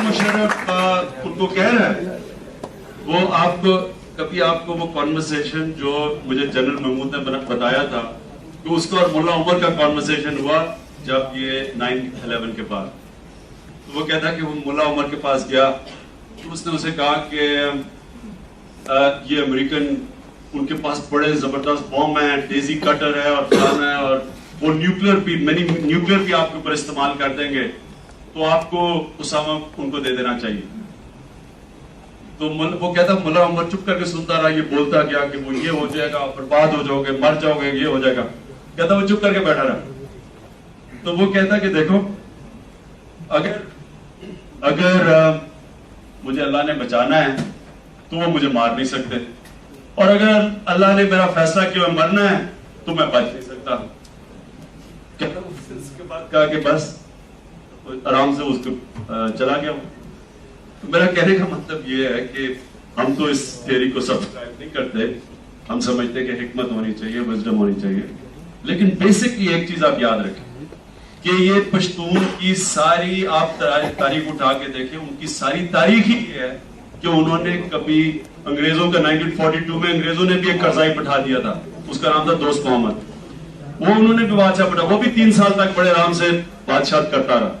مشرف ان کو کہہ رہا ہے وہ آپ کو کبھی آپ کو وہ کانورسیشن جو مجھے جنرل محمود نے بتایا تھا کہ اس کو اور ملا عمر کا کانورسیشن ہوا جب یہ 9/11 کے بعد. تو وہ کہتا ہے کہ وہ ملا عمر کے پاس گیا تو اس نے اسے کہا کہ یہ امریکن ان کے پاس بڑے زبردست بوم ہیں, ڈیزی کٹر ہے اور فلانا ہے اور وہ نیوکلیر بھی آپ کے اوپر استعمال کر دیں گے تو آپ کو اسامہ ان کو دے دینا چاہیے. تو وہ کہتا ملا عمر چپ کر کے سنتا رہا, یہ بولتا گیا کہ وہ یہ ہو جائے گا, برباد ہو جاؤ گے, مر جاؤ گے, یہ ہو جائے گا. کہتا وہ چپ کر کے بیٹھا رہا. تو وہ کہتا کہ دیکھو اگر مجھے اللہ نے بچانا ہے تو وہ مجھے مار نہیں سکتے, اور اگر اللہ نے میرا فیصلہ کیا مرنا ہے تو میں بچ نہیں سکتا. اس کے بعد کہا کہ بس آرام سے اس کو چلا گیا. میرا کہنے کا مطلب یہ ہے کہ ہم تو اس تھیوری کو سبسکرائب نہیں کرتے, ہم سمجھتے کہ حکمت ہونی چاہیے, وزڈم ہونی چاہیے. لیکن بیسکلی ایک چیز آپ یاد رکھیں کہ یہ پشتون کی ساری آپ تاریخ اٹھا کے دیکھیں, ان کی ساری تاریخ ہی یہ ہے کہ انہوں نے کبھی انگریزوں کا 1942 میں انگریزوں نے بھی ایک قرضائی بٹھا دیا تھا, اس کا نام تھا دوست محمد. وہ انہوں نے بھی بادشاہ بٹھا, وہ بھی 3 سال تک بڑے آرام سے بادشاہ کرتا رہا.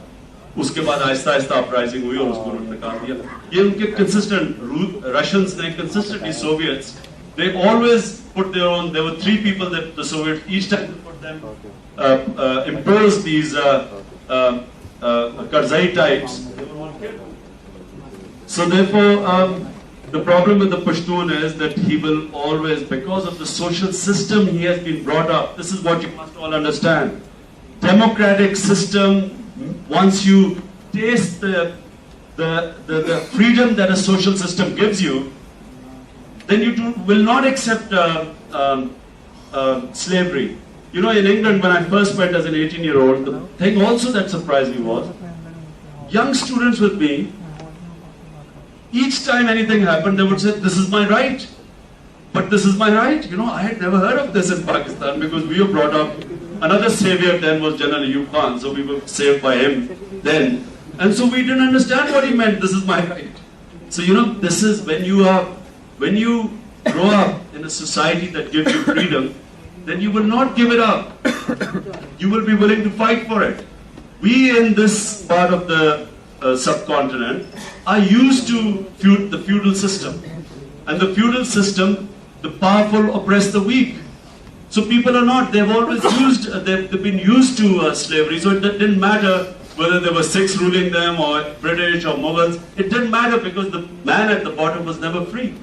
اس کے بعد آہستہ آہستہ اپرائزنگ ہوئی اور اس کو انہوں نے نکال دیا. یہ ان کے کنسسٹنٹ رشینز نے consistently سوویٹس they always put their own, there were 3 people that the Soviets each time they put them imposed these Karzai types. So therefore the problem with the Pashtun is that he will always, because of the social system he has been brought up, this is what you must all understand. Democratic system, once you taste the freedom that a social system gives you, then you will not accept slavery. You know, in England, when I first went as an 18-year-old, the thing also that surprised me was, young students with me, each time anything happened, they would say, this is my right. But this is my right. You know, I had never heard of this in Pakistan because we were brought up. Another savior then was General Ayub Khan, so we were saved by him then. And so we didn't understand what he meant, this is my right. So, you know, this is when you grow up in a society that gives you freedom, then you will not give it up. You will be willing to fight for it. We in this part of the subcontinent are used to the feudal system. And the feudal system, the powerful oppress the weak. So people are not, they've always used, they've been used to slavery. So it didn't matter whether there were Sikhs ruling them or British or Mughals. It didn't matter because the man at the bottom was never free.